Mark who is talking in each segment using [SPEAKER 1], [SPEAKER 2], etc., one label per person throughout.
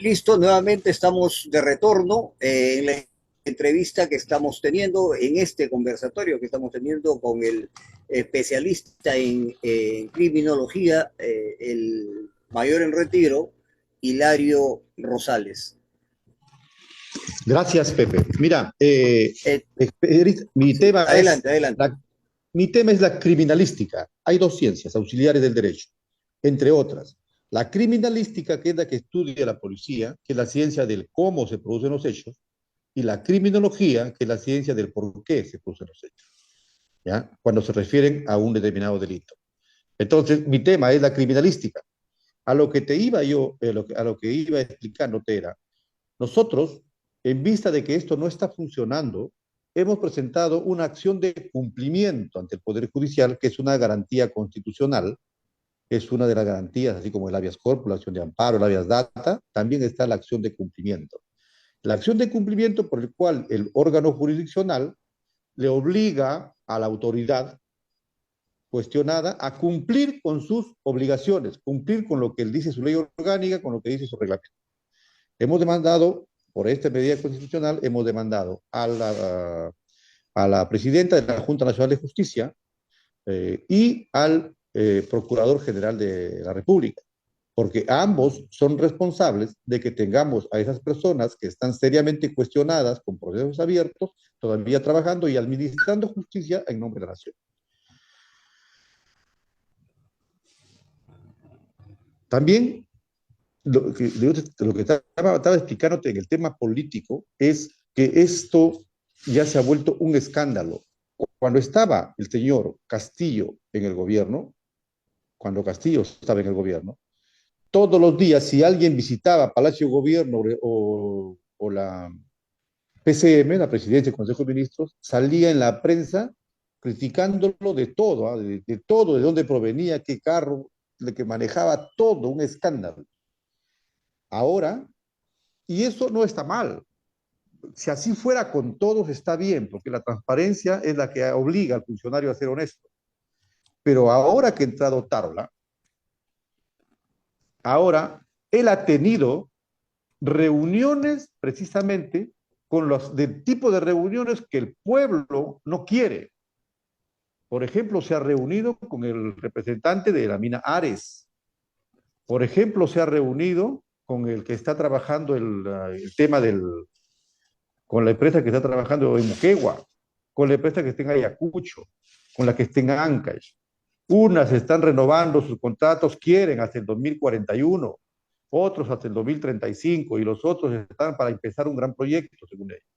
[SPEAKER 1] Listo, nuevamente estamos de retorno en la entrevista que estamos teniendo, en este conversatorio que estamos teniendo con el especialista en criminología, el mayor en retiro, Hilario Rosales.
[SPEAKER 2] Gracias, Pepe. Mira,
[SPEAKER 1] Eh,
[SPEAKER 2] mi
[SPEAKER 1] sí,
[SPEAKER 2] tema es
[SPEAKER 1] adelante, adelante.
[SPEAKER 2] mi tema es la criminalística. Hay dos ciencias auxiliares del derecho, entre otras. La criminalística, que es la que estudia la policía, que es la ciencia del cómo se producen los hechos, y la criminología, que es la ciencia del por qué se producen los hechos, ¿ya? Cuando se refieren a un determinado delito. Entonces, mi tema es la criminalística. A lo que te iba yo, a lo que iba explicándote era, nosotros, en vista de que esto no está funcionando, hemos presentado una acción de cumplimiento ante el Poder Judicial, que es una garantía constitucional, es una de las garantías, así como el habeas corpus, la acción de amparo, el habeas data, también está la acción de cumplimiento. La acción de cumplimiento por el cual el órgano jurisdiccional le obliga a la autoridad cuestionada a cumplir con sus obligaciones, cumplir con lo que él dice su ley orgánica, con lo que dice su reglamento. Hemos demandado, por esta medida constitucional, hemos demandado a la presidenta de la Junta Nacional de Justicia y al Procurador General de la República, porque ambos son responsables de que tengamos a esas personas que están seriamente cuestionadas con procesos abiertos, todavía trabajando y administrando justicia en nombre de la nación. También lo que estaba explicándote en el tema político es que esto ya se ha vuelto un escándalo. Cuando estaba el señor Castillo en el gobierno, cuando Castillo estaba en el gobierno, todos los días, si alguien visitaba Palacio de Gobierno o la PCM, la Presidencia del Consejo de Ministros, salía en la prensa criticándolo de todo, ¿eh? De todo, de dónde provenía, qué carro, de que manejaba todo, un escándalo. Ahora, y eso no está mal. Si así fuera con todos, está bien, porque la transparencia es la que obliga al funcionario a ser honesto. Pero ahora que ha entrado Tarola, ahora él ha tenido reuniones precisamente con los del tipo de reuniones que el pueblo no quiere. Por ejemplo, se ha reunido con el representante de la mina Ares. Por ejemplo, se ha reunido con el que está trabajando el tema del, con la empresa que está trabajando en Moquegua, con la empresa que está en Ayacucho, con la que está en Ancash. Unas están renovando sus contratos, quieren hasta el 2041, otros hasta el 2035 y los otros están para empezar un gran proyecto, según ellos.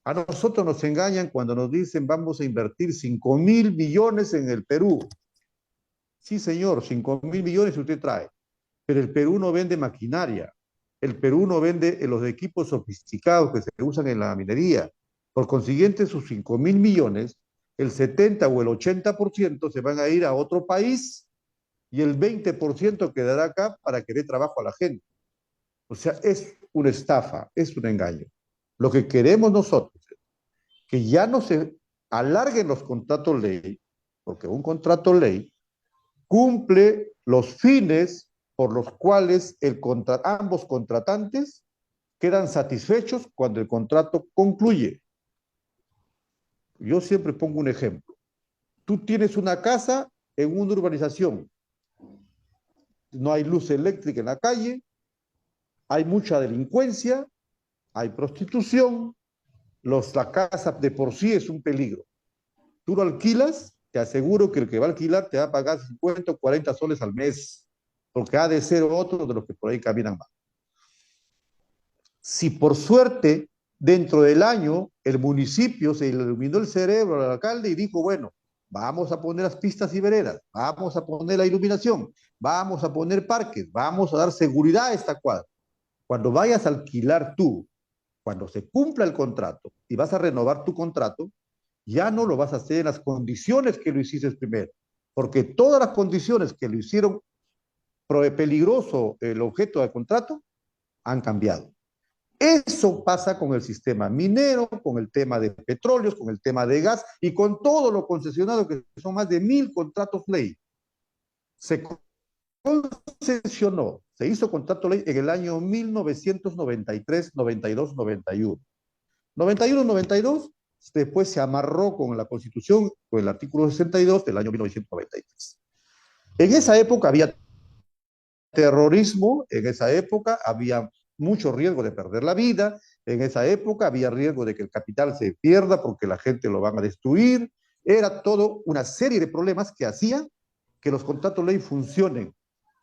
[SPEAKER 2] A nosotros nos engañan cuando nos dicen vamos a invertir 5.000 millones en el Perú. Sí, señor, 5.000 millones usted trae, pero el Perú no vende maquinaria, el Perú no vende los equipos sofisticados que se usan en la minería. Por consiguiente, sus 5.000 millones, el 70 o el 80% se van a ir a otro país y el 20% quedará acá para que dé trabajo a la gente. O sea, es una estafa, es un engaño. Lo que queremos nosotros es que ya no se alarguen los contratos ley, porque un contrato ley cumple los fines por los cuales ambos contratantes quedan satisfechos cuando el contrato concluye. Yo siempre pongo un ejemplo. Tú tienes una casa en una urbanización, no hay luz eléctrica en la calle, hay mucha delincuencia, hay prostitución, la casa de por sí es un peligro. Tú lo alquilas, te aseguro que el que va a alquilar te va a pagar 50 o 40 soles al mes, porque ha de ser otro de los que por ahí caminan más. Si por suerte dentro del año el municipio se iluminó el cerebro al alcalde y dijo, bueno, vamos a poner las pistas y veredas, vamos a poner la iluminación, vamos a poner parques, vamos a dar seguridad a esta cuadra. Cuando vayas a alquilar tú, cuando se cumpla el contrato y vas a renovar tu contrato, ya no lo vas a hacer en las condiciones que lo hiciste primero, porque todas las condiciones que lo hicieron peligroso el objeto del contrato han cambiado. Eso pasa con el sistema minero, con el tema de petróleos, con el tema de gas y con todo lo concesionado, que son más de 1.000 contratos ley. Se concesionó, Se hizo contrato ley en el año 1993, 92, 91. 91, 92, después se amarró con la Constitución, con el artículo 62 del año 1993. En esa época había terrorismo, en esa época había mucho riesgo de perder la vida, en esa época había riesgo de que el capital se pierda porque la gente lo van a destruir, era todo una serie de problemas que hacían que los contratos ley funcionen.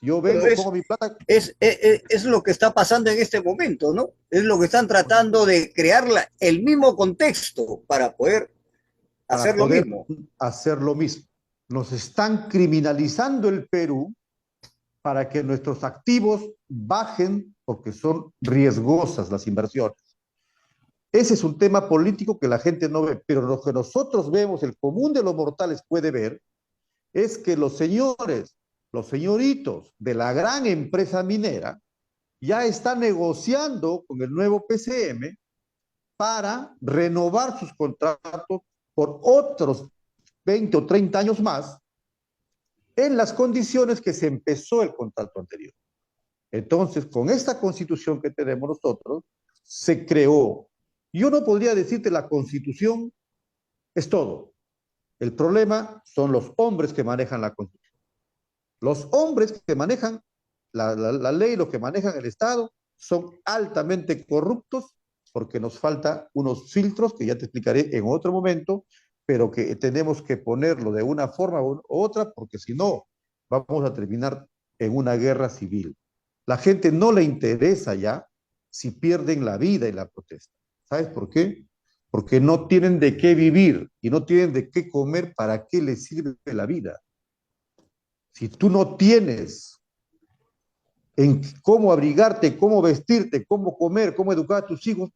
[SPEAKER 2] Yo
[SPEAKER 1] Pero
[SPEAKER 2] vengo, pongo mi plata.
[SPEAKER 1] es lo que está pasando en este momento, ¿no? Es lo que están tratando de crear el mismo contexto para poder
[SPEAKER 2] Para
[SPEAKER 1] hacer lo
[SPEAKER 2] poder
[SPEAKER 1] mismo.
[SPEAKER 2] hacer lo mismo. Nos están criminalizando el Perú para que nuestros activos bajen porque son riesgosas las inversiones. Ese es un tema político que la gente no ve, pero lo que nosotros vemos, el común de los mortales puede ver, es que los señores, los señoritos de la gran empresa minera ya están negociando con el nuevo PCM para renovar sus contratos por otros 20 o 30 años más en las condiciones que se empezó el contrato anterior. Entonces, con esta constitución que tenemos nosotros, se creó. Yo no podría decirte la constitución es todo. El problema son los hombres que manejan la constitución. Los hombres que manejan la ley, los que manejan el Estado, son altamente corruptos porque nos falta unos filtros que ya te explicaré en otro momento, pero que tenemos que ponerlo de una forma u otra porque si no, vamos a terminar en una guerra civil. La gente no le interesa ya si pierden la vida en la protesta. ¿Sabes por qué? Porque no tienen de qué vivir y no tienen de qué comer, ¿para qué les sirve la vida? Si tú no tienes en cómo abrigarte, cómo vestirte, cómo comer, cómo educar a tus hijos,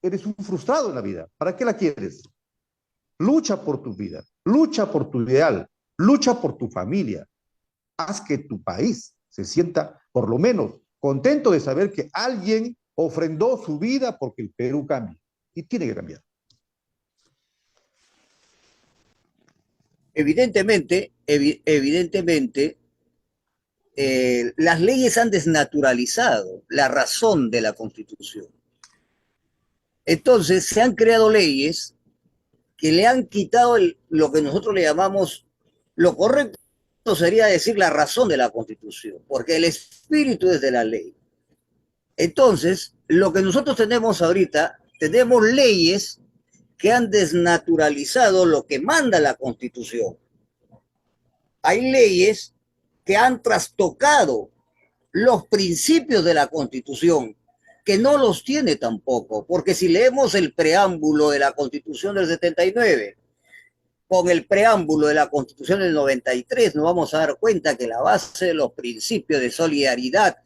[SPEAKER 2] eres un frustrado en la vida. ¿Para qué la quieres? Lucha por tu vida, lucha por tu ideal, lucha por tu familia. Haz que tu país se sienta, por lo menos, contento de saber que alguien ofrendó su vida porque el Perú cambie. Y tiene que cambiar.
[SPEAKER 1] Evidentemente, las leyes han desnaturalizado la razón de la Constitución. Entonces, se han creado leyes que le han quitado lo que nosotros le llamamos, lo correcto sería decir la razón de la Constitución, porque el espíritu es de la ley. Entonces, lo que nosotros tenemos ahorita, tenemos leyes que han desnaturalizado lo que manda la Constitución. Hay leyes que han trastocado los principios de la Constitución, que no los tiene tampoco, porque si leemos el preámbulo de la Constitución del 79 con el preámbulo de la Constitución del 93, nos vamos a dar cuenta que la base de los principios de solidaridad,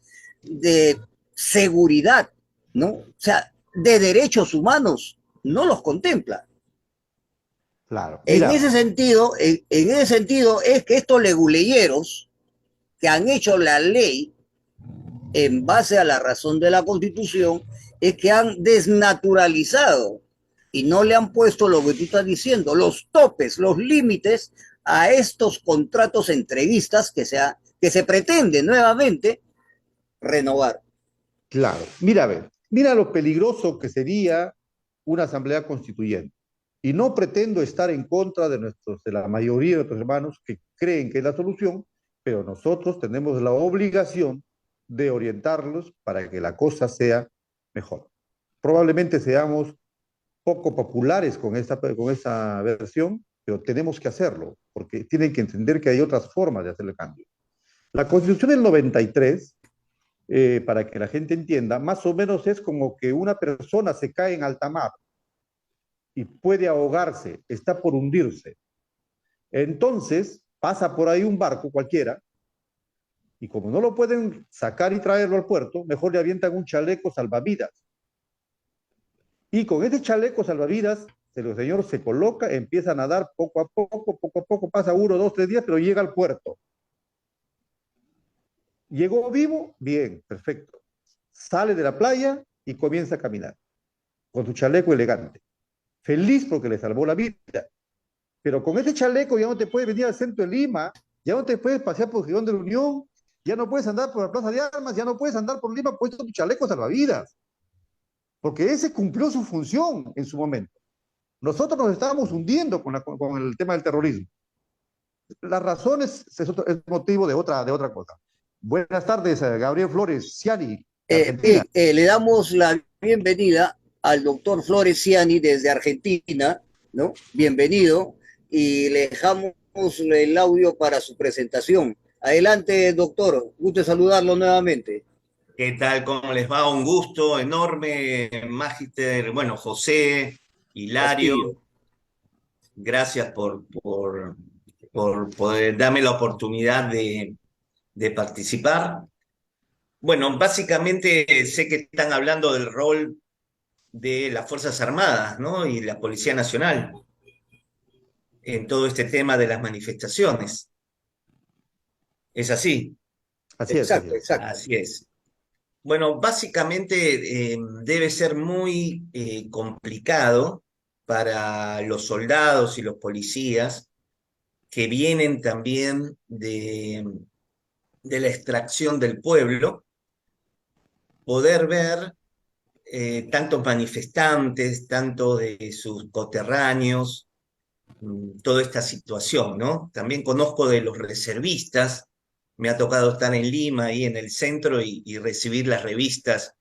[SPEAKER 1] de seguridad, ¿no? O sea, de derechos humanos, no los contempla.
[SPEAKER 2] Claro.
[SPEAKER 1] En
[SPEAKER 2] Mira,
[SPEAKER 1] ese sentido, en ese sentido es que estos leguleyeros que han hecho la ley en base a la razón de la Constitución es que han desnaturalizado y no le han puesto lo que tú estás diciendo, los topes, los límites a estos contratos entreguistas que se pretende nuevamente renovar.
[SPEAKER 2] claro. Mira, a ver, mira lo peligroso que sería una asamblea constituyente. Y no pretendo estar en contra de la mayoría de nuestros hermanos que creen que es la solución, pero nosotros tenemos la obligación de orientarlos para que la cosa sea mejor. Probablemente seamos poco populares con esta versión, pero tenemos que hacerlo, porque tienen que entender que hay otras formas de hacer el cambio. La Constitución del 93, para que la gente entienda, más o menos es como que una persona se cae en alta mar y puede ahogarse, está por hundirse. Entonces pasa por ahí un barco cualquiera y como no lo pueden sacar y traerlo al puerto, mejor le avientan un chaleco salvavidas. Y con ese chaleco salvavidas, el señor se coloca, empieza a nadar poco a poco, pasa 1, 2, 3 días, pero llega al puerto. ¿Llegó vivo? Bien, perfecto. Sale de la playa y comienza a caminar con su chaleco elegante. Feliz porque le salvó la vida. Pero con ese chaleco ya no te puedes venir al centro de Lima, ya no te puedes pasear por Girón de la Unión, Ya no puedes andar por la Plaza de Armas, ya no puedes andar por Lima puesto tu chaleco salvavidas, porque ese cumplió su función en su momento. Nosotros nos estábamos hundiendo con el tema del terrorismo. Las razones es motivo de otra cosa. Buenas tardes, Gabriel Flores, Ciani, de Argentina.
[SPEAKER 1] Bien, le damos la bienvenida al doctor Flores Ciani desde Argentina, ¿no? Bienvenido, y le dejamos el audio para su presentación. Adelante, doctor, gusto saludarlo nuevamente.
[SPEAKER 3] ¿Qué tal? ¿Cómo les va? Un gusto enorme, Magister, bueno, José,
[SPEAKER 1] Castillo.
[SPEAKER 3] Hilario, gracias por poder darme la oportunidad de participar. Bueno, básicamente sé que están hablando del rol de las Fuerzas Armadas, ¿no? Y la Policía Nacional en todo este tema de las manifestaciones. ¿Es así?
[SPEAKER 2] Así es, así
[SPEAKER 1] Exacto,
[SPEAKER 2] es.
[SPEAKER 1] exacto.
[SPEAKER 3] Así es. Bueno, básicamente debe ser muy complicado para los soldados y los policías que vienen también de la extracción del pueblo, poder ver tantos manifestantes, tanto de sus coterráneos, toda esta situación, ¿no? También conozco de los reservistas, me ha tocado estar en Lima, ahí en el centro, y recibir las revistas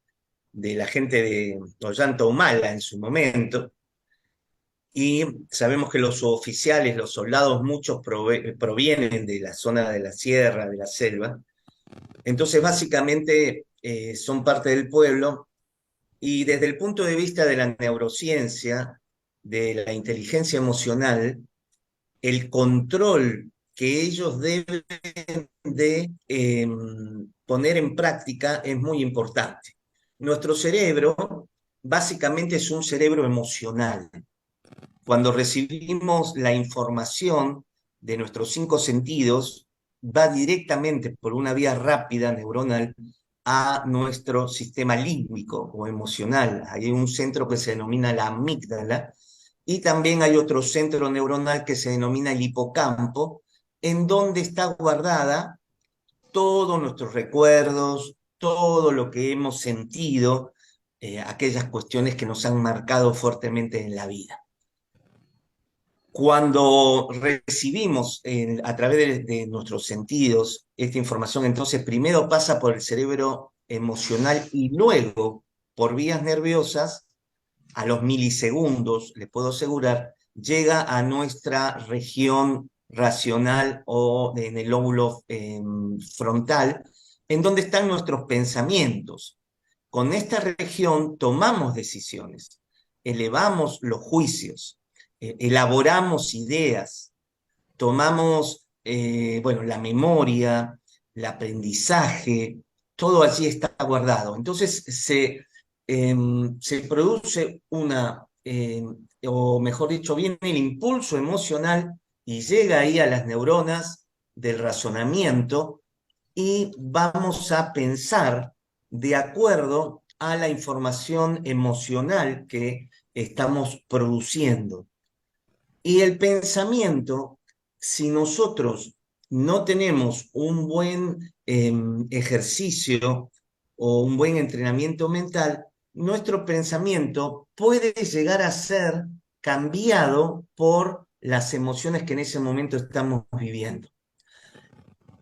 [SPEAKER 3] de la gente de Ollanta Humala en su momento, y sabemos que los oficiales, los soldados, muchos provienen de la zona de la sierra, de la selva, entonces básicamente son parte del pueblo, y desde el punto de vista de la neurociencia, de la inteligencia emocional, el control que ellos deben de poner en práctica es muy importante. Nuestro cerebro básicamente es un cerebro emocional. Cuando recibimos la información de nuestros cinco sentidos, va directamente por una vía rápida neuronal a nuestro sistema límbico o emocional. Hay un centro que se denomina la amígdala, y también hay otro centro neuronal que se denomina el hipocampo, en donde está guardada todos nuestros recuerdos, todo lo que hemos sentido, aquellas cuestiones que nos han marcado fuertemente en la vida. Cuando recibimos a través de nuestros sentidos esta información, entonces primero pasa por el cerebro emocional y luego por vías nerviosas, a los milisegundos, le puedo asegurar, llega a nuestra región racional o en el lóbulo frontal, en donde están nuestros pensamientos. Con esta región tomamos decisiones, elevamos los juicios, elaboramos ideas, tomamos, bueno, la memoria, el aprendizaje, todo allí está guardado. Entonces se produce o mejor dicho, viene el impulso emocional y llega ahí a las neuronas del razonamiento, y vamos a pensar de acuerdo a la información emocional que estamos produciendo. Y el pensamiento, si nosotros no tenemos un buen ejercicio o un buen entrenamiento mental, nuestro pensamiento puede llegar a ser cambiado por las emociones que en ese momento estamos viviendo.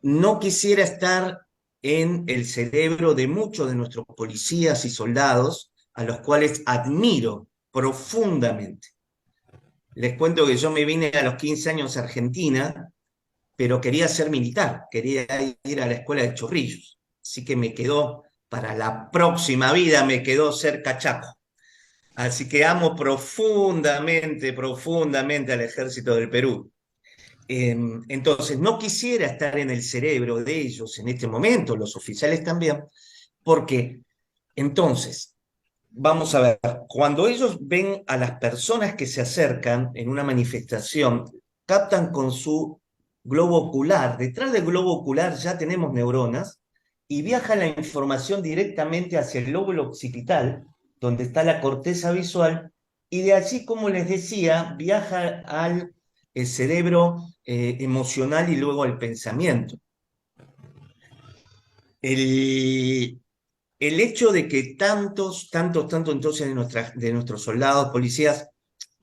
[SPEAKER 3] No quisiera estar en el cerebro de muchos de nuestros policías y soldados, a los cuales admiro profundamente. Les cuento que yo me vine a los 15 años a Argentina, pero quería ser militar, quería ir a la escuela de Chorrillos. Así que me quedó, para la próxima vida, me quedó ser cachaco. Así que amo profundamente, profundamente al ejército del Perú. Entonces, no quisiera estar en el cerebro de ellos en este momento, los oficiales también, porque entonces, vamos a ver, cuando ellos ven a las personas que se acercan en una manifestación, captan con su globo ocular. Detrás del globo ocular ya tenemos neuronas y viaja la información directamente hacia el lóbulo occipital, donde está la corteza visual, y de allí, como les decía, viaja al cerebro emocional y luego al pensamiento. El, el hecho de que tantos entonces de nuestros soldados, policías,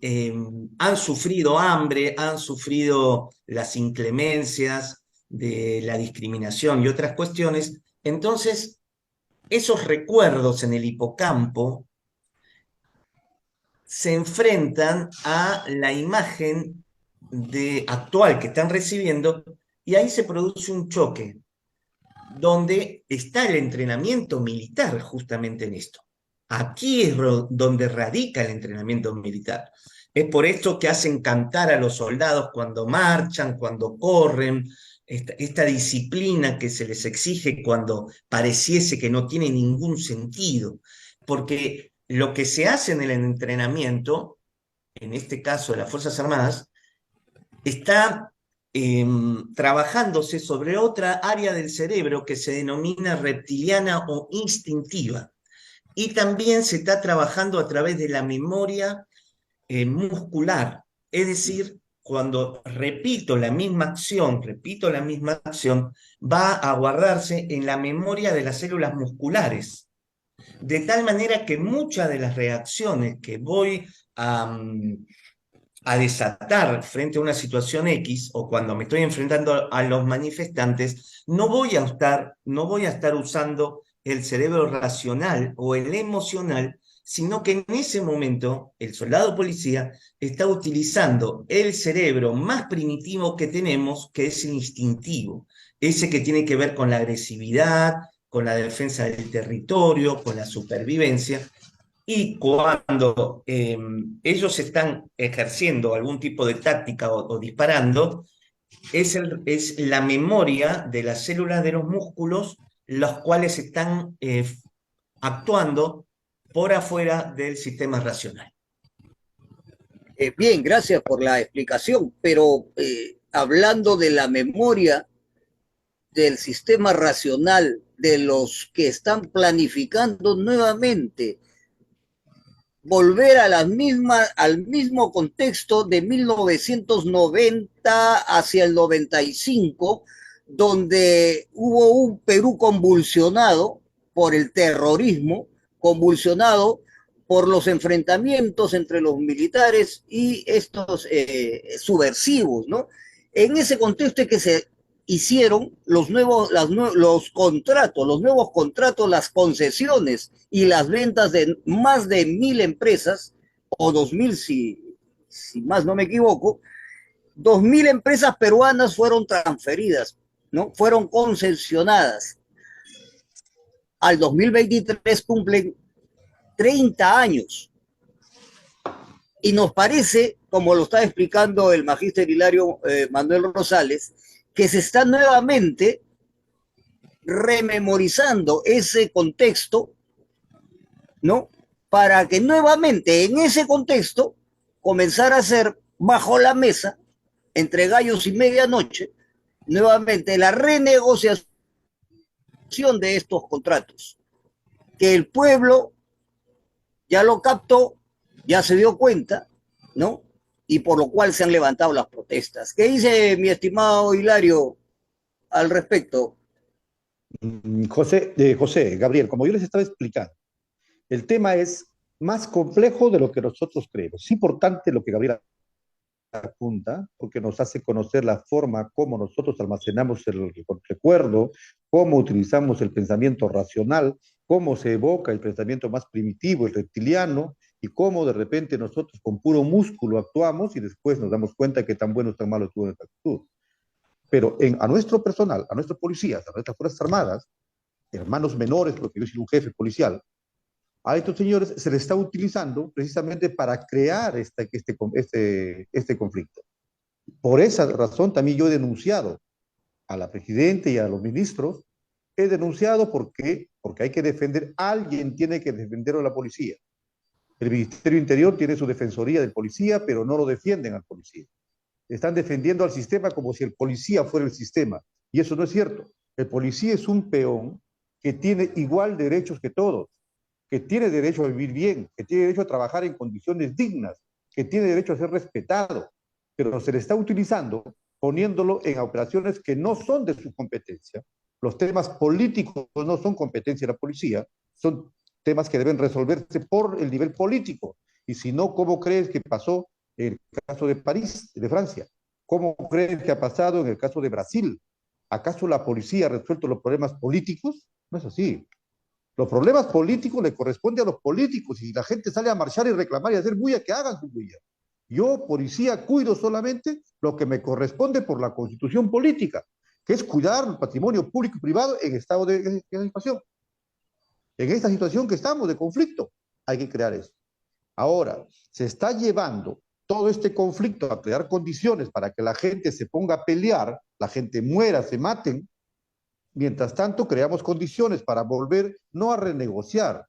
[SPEAKER 3] han sufrido hambre, han sufrido las inclemencias de la discriminación y otras cuestiones, entonces esos recuerdos en el hipocampo se enfrentan a la imagen actual que están recibiendo y ahí se produce un choque donde está el entrenamiento militar justamente en esto. Aquí es donde radica el entrenamiento militar. Es por esto que hacen cantar a los soldados cuando marchan, cuando corren, esta disciplina que se les exige cuando pareciese que no tiene ningún sentido. Porque lo que se hace en el entrenamiento, en este caso de las Fuerzas Armadas, está trabajándose sobre otra área del cerebro que se denomina reptiliana o instintiva. Y también se está trabajando a través de la memoria muscular. Es decir, cuando repito la misma acción, va a guardarse en la memoria de las células musculares. De tal manera que muchas de las reacciones que voy a desatar frente a una situación X o cuando me estoy enfrentando a los manifestantes, no voy a estar usando el cerebro racional o el emocional, sino que en ese momento el soldado policía está utilizando el cerebro más primitivo que tenemos, que es el instintivo, ese que tiene que ver con la agresividad, con la defensa del territorio, con la supervivencia, y cuando ellos están ejerciendo algún tipo de táctica o disparando, es la memoria de las células de los músculos, los cuales están actuando por afuera del sistema racional.
[SPEAKER 1] Bien, gracias por la explicación, pero hablando de la memoria del sistema racional de los que están planificando nuevamente volver a las mismas, al mismo contexto de 1990 hacia el 95, donde hubo un Perú convulsionado por el terrorismo, convulsionado por los enfrentamientos entre los militares y estos subversivos, ¿no? En ese contexto es que se hicieron los contratos, los nuevos contratos, las concesiones y las ventas de más de 1.000 empresas, o 2.000 si más no me equivoco, 2.000 empresas peruanas fueron transferidas, ¿no? Fueron concesionadas. Al 2023 cumplen 30 años. Y nos parece, como lo está explicando el magíster Hilario Manuel Rosales, que se está nuevamente rememorizando ese contexto, ¿no? Para que nuevamente en ese contexto comenzar a hacer bajo la mesa, entre gallos y medianoche, nuevamente la renegociación de estos contratos. Que el pueblo ya lo captó, ya se dio cuenta, ¿no? Y por lo cual se han levantado las protestas. ¿Qué dice mi estimado Hilario al respecto?
[SPEAKER 2] José, Gabriel, como yo les estaba explicando, el tema es más complejo de lo que nosotros creemos. Es importante lo que Gabriel apunta, porque nos hace conocer la forma como nosotros almacenamos el recuerdo, cómo utilizamos el pensamiento racional, cómo se evoca el pensamiento más primitivo, el reptiliano, y cómo de repente nosotros con puro músculo actuamos y después nos damos cuenta que tan bueno o tan malo estuvo nuestra actitud. Pero a nuestro personal, a nuestros policías, a nuestras Fuerzas Armadas, hermanos menores, porque yo soy un jefe policial, a estos señores se les está utilizando precisamente para crear este conflicto. Por esa razón también yo he denunciado a la presidenta y a los ministros, he denunciado porque hay que defender, alguien tiene que defender a la policía. El Ministerio Interior tiene su defensoría del policía, pero no lo defienden al policía. Están defendiendo al sistema como si el policía fuera el sistema, y eso no es cierto. El policía es un peón que tiene igual derechos que todos, que tiene derecho a vivir bien, que tiene derecho a trabajar en condiciones dignas, que tiene derecho a ser respetado, pero se le está utilizando poniéndolo en operaciones que no son de su competencia, Los temas políticos no son competencia de la policía, son temas que deben resolverse por el nivel político. Y si no, ¿cómo crees que pasó en el caso de París, de Francia? ¿Cómo crees que ha pasado en el caso de Brasil? ¿Acaso la policía ha resuelto los problemas políticos? No es así. Los problemas políticos le corresponden a los políticos y la gente sale a marchar y reclamar y hacer bulla, que hagan su bulla. Yo, policía, cuido solamente lo que me corresponde por la constitución política, que es cuidar el patrimonio público y privado en estado de situación. En esta situación que estamos de conflicto, hay que crear eso. Ahora, se está llevando todo este conflicto a crear condiciones para que la gente se ponga a pelear, la gente muera, se maten. Mientras tanto, creamos condiciones para volver no a renegociar,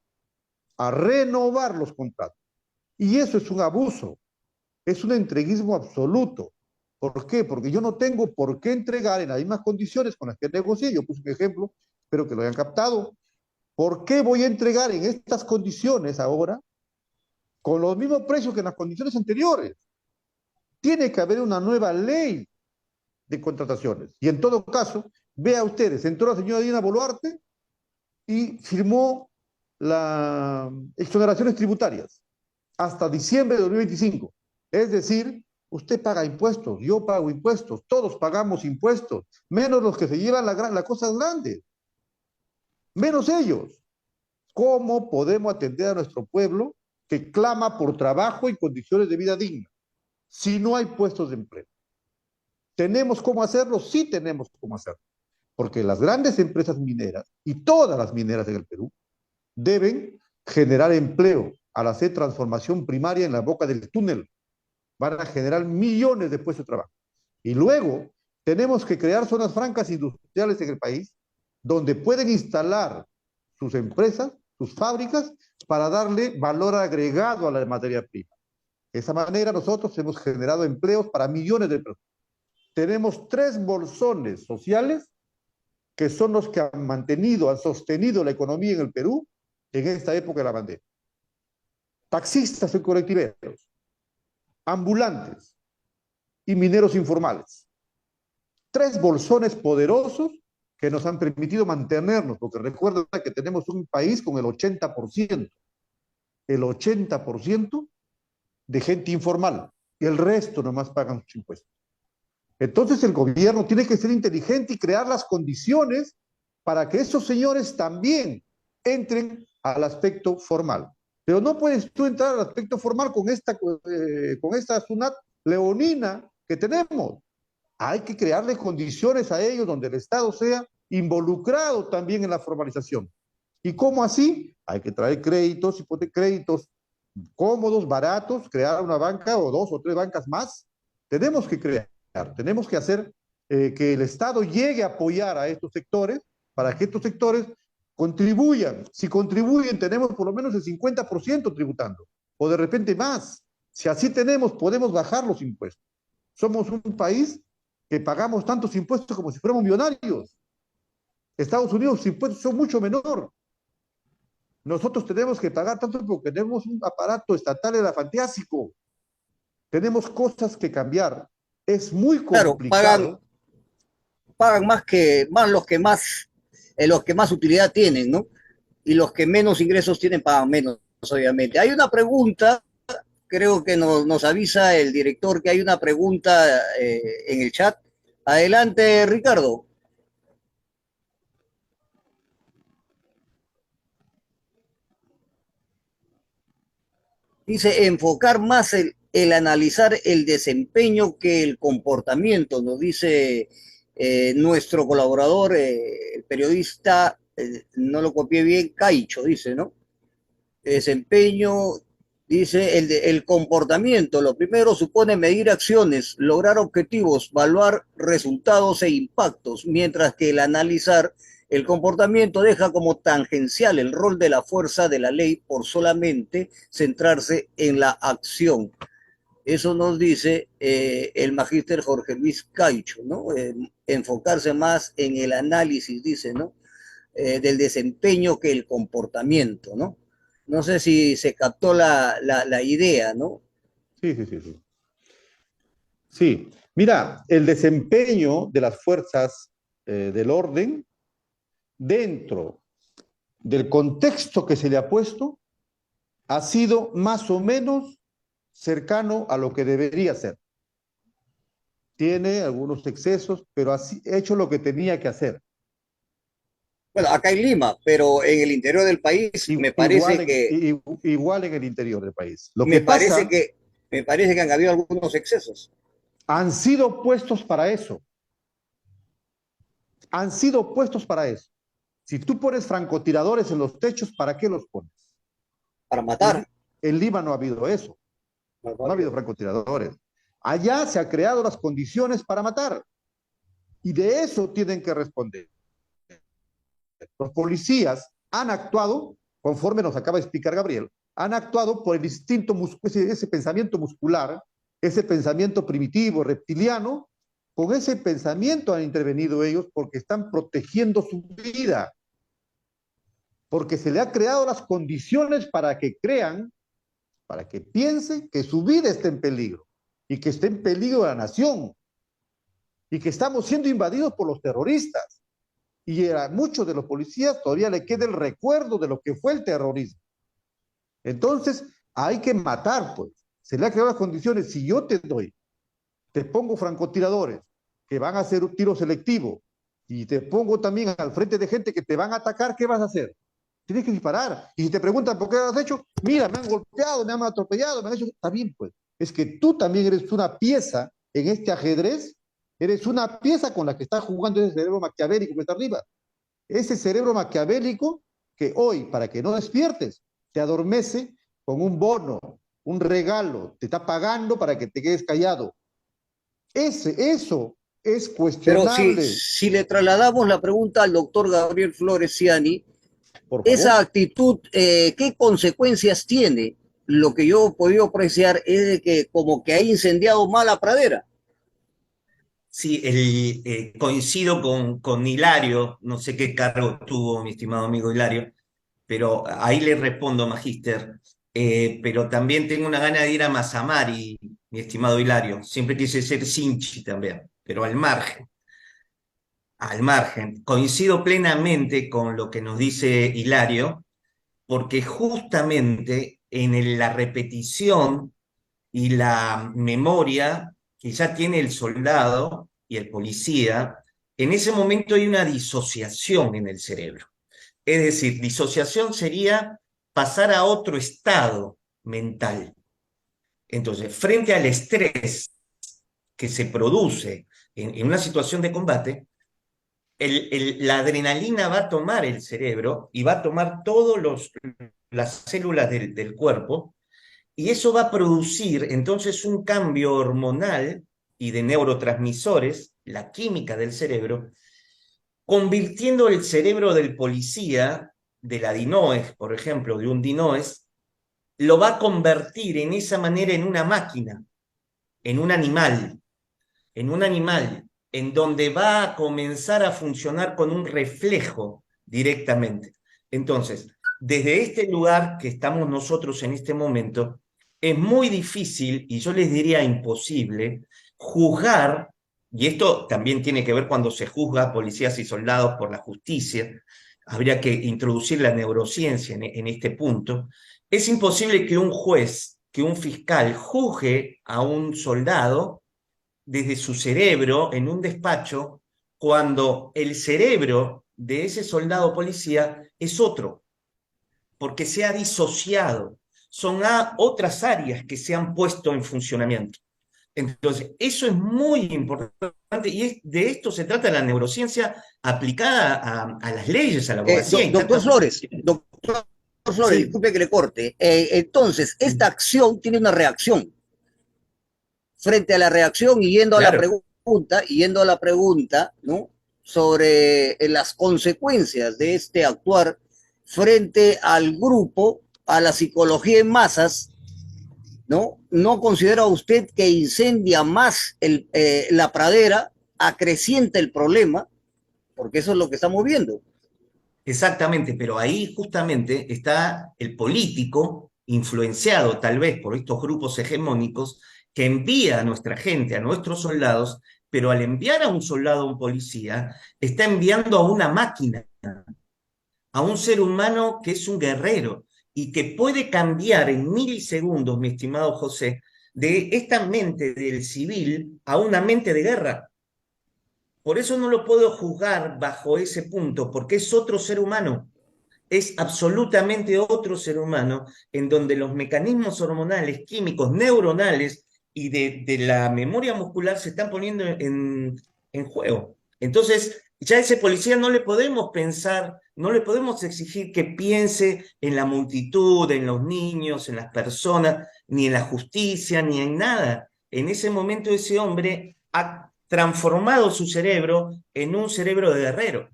[SPEAKER 2] a renovar los contratos. Y eso es un abuso, es un entreguismo absoluto. ¿Por qué? Porque yo no tengo por qué entregar en las mismas condiciones con las que negocié. Yo puse un ejemplo, espero que lo hayan captado. ¿Por qué voy a entregar en estas condiciones ahora con los mismos precios que en las condiciones anteriores? Tiene que haber una nueva ley de contrataciones. Y en todo caso, vea ustedes, entró la señora Dina Boluarte y firmó las exoneraciones tributarias hasta diciembre de 2025. Es decir, usted paga impuestos, yo pago impuestos, todos pagamos impuestos, menos los que se llevan las cosas grandes, menos ellos. ¿Cómo podemos atender a nuestro pueblo que clama por trabajo y condiciones de vida digna si no hay puestos de empleo? ¿Tenemos cómo hacerlo? Sí tenemos cómo hacerlo, porque las grandes empresas mineras y todas las mineras en el Perú deben generar empleo al hacer transformación primaria en la boca del túnel. Van a generar millones de puestos de trabajo. Y luego tenemos que crear zonas francas industriales en el país donde pueden instalar sus empresas, sus fábricas, para darle valor agregado a la materia prima. De esa manera nosotros hemos generado empleos para millones de personas. Tenemos 3 bolsones sociales que son los que han mantenido, han sostenido la economía en el Perú en esta época de la pandemia. Taxistas y colectiveros, ambulantes y mineros informales. 3 bolsones poderosos que nos han permitido mantenernos, porque recuerda que tenemos un país con el 80% de gente informal, y el resto nomás pagan sus impuestos. Entonces el gobierno tiene que ser inteligente y crear las condiciones para que esos señores también entren al aspecto formal. Pero no puedes tú entrar al aspecto formal con esta SUNAT leonina que tenemos. Hay que crearle condiciones a ellos donde el Estado sea involucrado también en la formalización. ¿Y cómo así? Hay que traer créditos, créditos cómodos, baratos, crear una banca o 2 o 3 bancas más. Tenemos que crear, tenemos que hacer que el Estado llegue a apoyar a estos sectores para que estos sectores contribuyan. Si contribuyen, tenemos por lo menos el 50% tributando, o de repente más. Si así tenemos, podemos bajar los impuestos. Somos un país que pagamos tantos impuestos como si fuéramos millonarios. Estados Unidos, sus impuestos son mucho menor. Nosotros tenemos que pagar tanto porque tenemos un aparato estatal elefantiásico. Tenemos cosas que cambiar. Es muy
[SPEAKER 1] Claro,
[SPEAKER 2] complicado.
[SPEAKER 1] pagan los que más utilidad tienen, ¿no? Y los que menos ingresos tienen pagan menos, obviamente. Hay una pregunta, creo que nos avisa el director que hay una pregunta en el chat. Adelante, Ricardo. Dice enfocar más el analizar el desempeño que el comportamiento, nos dice nuestro colaborador, el periodista, no lo copié bien, Caicho, dice, ¿no? Desempeño, dice el comportamiento. Lo primero supone medir acciones, lograr objetivos, evaluar resultados e impactos, mientras que el analizar el comportamiento deja como tangencial el rol de la fuerza de la ley por solamente centrarse en la acción. Eso nos dice el magíster Jorge Luis Caicho, ¿no? Enfocarse más en el análisis, dice, ¿no? Del desempeño que el comportamiento, ¿no? No sé si se captó la idea, ¿no?
[SPEAKER 2] Sí, sí, sí, sí. Sí, mira, el desempeño de las fuerzas del orden dentro del contexto que se le ha puesto, ha sido más o menos cercano a lo que debería ser. Tiene algunos excesos, pero ha hecho lo que tenía que hacer.
[SPEAKER 1] Bueno, acá en Lima, pero en el interior del país me parece
[SPEAKER 2] igual en el interior del país. Lo
[SPEAKER 1] me
[SPEAKER 2] que
[SPEAKER 1] parece
[SPEAKER 2] pasa,
[SPEAKER 1] que, me parece que han habido algunos excesos.
[SPEAKER 2] han sido puestos para eso. Han sido puestos para eso. Si tú pones francotiradores en los techos, ¿para qué los pones?
[SPEAKER 1] Para matar.
[SPEAKER 2] En Lima no ha habido eso. No ha habido francotiradores. Allá se han creado las condiciones para matar. Y de eso tienen que responder. Los policías han actuado, conforme nos acaba de explicar Gabriel, han actuado por el instinto, ese pensamiento muscular, ese pensamiento primitivo, reptiliano. Con ese pensamiento han intervenido ellos porque están protegiendo su vida. Porque se le ha creado las condiciones para que crean, para que piensen que su vida está en peligro y que está en peligro la nación y que estamos siendo invadidos por los terroristas. Y a muchos de los policías todavía le queda el recuerdo de lo que fue el terrorismo. Entonces, hay que matar, pues. Se le ha creado las condiciones. Si yo te pongo francotiradores que van a hacer un tiro selectivo y te pongo también al frente de gente que te van a atacar, ¿qué vas a hacer? Tienes que disparar. Y si te preguntan por qué lo has hecho, mira, me han golpeado, me han atropellado, me han hecho... Está bien, pues. Es que tú también eres una pieza en este ajedrez. Eres una pieza con la que está jugando ese cerebro maquiavélico que está arriba. Ese cerebro maquiavélico que hoy, para que no despiertes, te adormece con un bono, un regalo, te está pagando para que te quedes callado. Eso es cuestionable.
[SPEAKER 1] Pero si le trasladamos la pregunta al doctor Gabriel Flores Ciani,
[SPEAKER 2] Por favor.
[SPEAKER 1] esa actitud, ¿qué consecuencias tiene? Lo que yo he podido apreciar es de que como que ha incendiado más la pradera.
[SPEAKER 3] Sí, coincido con Hilario, no sé qué cargo tuvo mi estimado amigo Hilario, pero ahí le respondo, Magíster. Pero también tengo una gana de ir a Mazamari, mi estimado Hilario. Siempre quise ser Sinchi también, pero al margen. Al margen. Coincido plenamente con lo que nos dice Hilario, porque justamente en la repetición y la memoria que ya tiene el soldado y el policía, en ese momento hay una disociación en el cerebro. Es decir, disociación sería pasar a otro estado mental. Entonces, frente al estrés que se produce en una situación de combate, la adrenalina va a tomar el cerebro y va a tomar todas las células del cuerpo, y eso va a producir entonces un cambio hormonal y de neurotransmisores, la química del cerebro, convirtiendo el cerebro del policía, de la DINOES, por ejemplo, de un DINOES, lo va a convertir en esa manera en una máquina, en un animal, en donde va a comenzar a funcionar con un reflejo directamente. Entonces, desde este lugar que estamos nosotros en este momento, es muy difícil, y yo les diría imposible, juzgar, y esto también tiene que ver cuando se juzga a policías y soldados por la justicia, habría que introducir la neurociencia en este punto. Es imposible que un juez, que un fiscal juzgue a un soldado desde su cerebro en un despacho cuando el cerebro de ese soldado policía es otro, porque se ha disociado. Son otras áreas que se han puesto en funcionamiento. Entonces, eso es muy importante y de esto se trata la neurociencia aplicada a las leyes, a la abogacía.
[SPEAKER 1] Doctor Flores, sí. Disculpe que le corte. Entonces, esta acción tiene una reacción. Frente a la reacción y yendo claro. a la pregunta, ¿no? Sobre las consecuencias de este actuar frente al grupo, a la psicología en masas, ¿no? ¿No considera usted que incendia más la pradera, acrecienta el problema? Porque eso es lo que estamos viendo.
[SPEAKER 3] Exactamente, pero ahí justamente está el político, influenciado tal vez por estos grupos hegemónicos, que envía a nuestra gente, a nuestros soldados, pero al enviar a un soldado a un policía, está enviando a una máquina, a un ser humano que es un guerrero y que puede cambiar en milisegundos, mi estimado José, de esta mente del civil a una mente de guerra. Por eso no lo puedo juzgar bajo ese punto, porque es otro ser humano, es absolutamente otro ser humano, en donde los mecanismos hormonales, químicos, neuronales y de la memoria muscular se están poniendo en juego. Entonces, ya a ese policía no le podemos pensar, no le podemos exigir que piense en la multitud, en los niños, en las personas, ni en la justicia, ni en nada. En ese momento ese hombre ha transformado su cerebro en un cerebro de guerrero.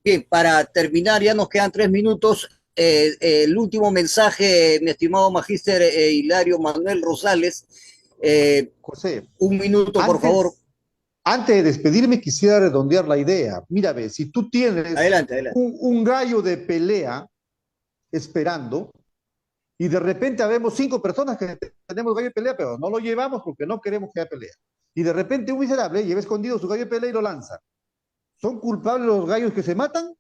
[SPEAKER 1] Bien, para terminar, ya nos quedan 3 minutos. El último mensaje, mi estimado magíster Hilario Manuel Rosales.
[SPEAKER 2] José,
[SPEAKER 1] 1 minuto, por favor.
[SPEAKER 2] antes de despedirme, quisiera redondear la idea. Mira, ve, si tú tienes
[SPEAKER 1] Adelante, adelante.
[SPEAKER 2] un gallo de pelea esperando y de repente habemos 5 personas que tenemos gallo de pelea, pero no lo llevamos porque no queremos que haya pelea. Y de repente un miserable lleva escondido su gallo de pelea y lo lanza. ¿Son culpables los gallos que se matan?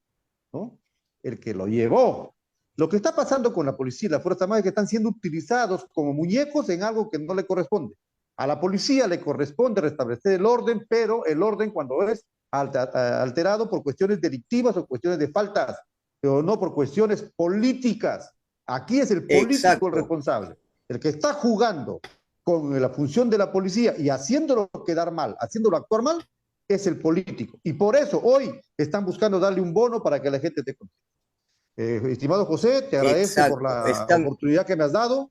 [SPEAKER 2] ¿No? El que lo llevó. Lo que está pasando con la policía y la Fuerza Armada es que están siendo utilizados como muñecos en algo que no le corresponde. A la policía le corresponde restablecer el orden, pero el orden cuando es alterado por cuestiones delictivas o cuestiones de faltas, pero no por cuestiones políticas. Aquí es el político
[SPEAKER 1] Exacto.
[SPEAKER 2] el responsable. El que está jugando con la función de la policía y haciéndolo quedar mal, haciéndolo actuar mal, es el político. Y por eso hoy están buscando darle un bono para que la gente te conteste. Estimado José, te agradezco por la oportunidad que me has dado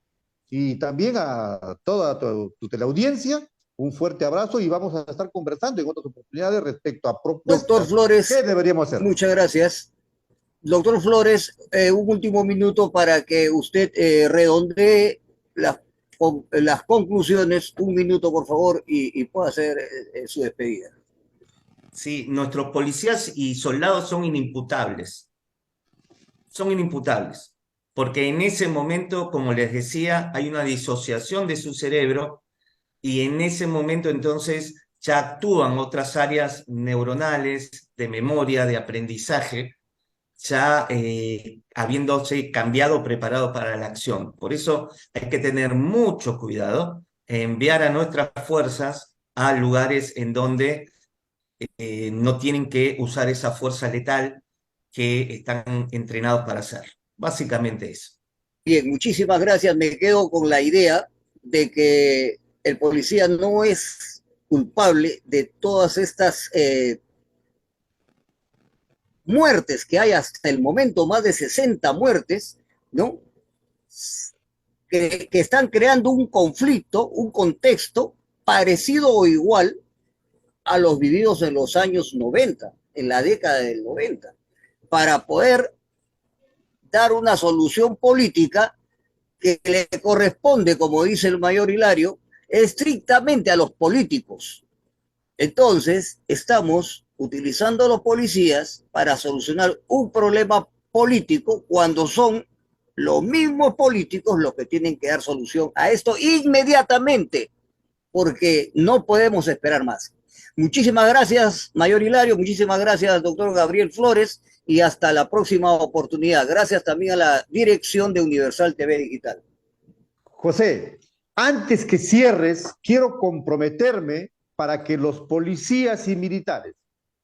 [SPEAKER 2] y también a toda tu teleaudiencia. Un fuerte abrazo y vamos a estar conversando en otras oportunidades respecto a propuestas.
[SPEAKER 1] Doctor Flores,
[SPEAKER 2] ¿qué deberíamos hacer?
[SPEAKER 1] Muchas gracias. Doctor Flores, un último minuto para que usted redondee las conclusiones. 1 minuto, por favor, y pueda hacer su despedida.
[SPEAKER 3] Sí, nuestros policías y soldados son inimputables. Son inimputables. Porque en ese momento, como les decía, hay una disociación de su cerebro y en ese momento entonces ya actúan otras áreas neuronales, de memoria, de aprendizaje, ya habiéndose cambiado, preparado para la acción. Por eso hay que tener mucho cuidado en enviar a nuestras fuerzas a lugares en donde no tienen que usar esa fuerza letal que están entrenados para hacer. Básicamente eso.
[SPEAKER 1] Bien, muchísimas gracias. Me quedo con la idea de que el policía no es culpable de todas estas muertes que hay hasta el momento, más de 60 muertes, ¿no? Que están creando un conflicto, un contexto parecido o igual a los vividos en los años 90, en la década del 90, para poder dar una solución política que le corresponde, como dice el mayor Hilario, estrictamente a los políticos. Entonces, estamos utilizando a los policías para solucionar un problema político cuando son los mismos políticos los que tienen que dar solución a esto inmediatamente, porque no podemos esperar más. Muchísimas gracias, mayor Hilario, muchísimas gracias, doctor Gabriel Flores, y hasta la próxima oportunidad. Gracias también a la dirección de Universal TV Digital.
[SPEAKER 2] José, antes que cierres, quiero comprometerme para que los policías y militares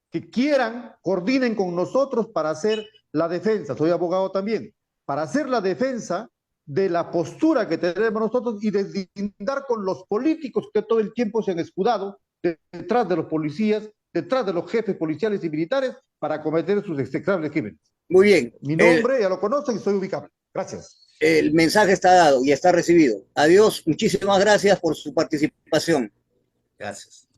[SPEAKER 2] que quieran coordinen con nosotros para hacer la defensa, soy abogado también, para hacer la defensa de la postura que tenemos nosotros y deslindar con los políticos que todo el tiempo se han escudado detrás de los policías, detrás de los jefes policiales y militares para cometer sus execrables crímenes.
[SPEAKER 1] Muy bien.
[SPEAKER 2] Mi nombre ya lo conocen y soy ubicable. Gracias.
[SPEAKER 1] El mensaje está dado y está recibido. Adiós, muchísimas gracias por su participación.
[SPEAKER 3] Gracias.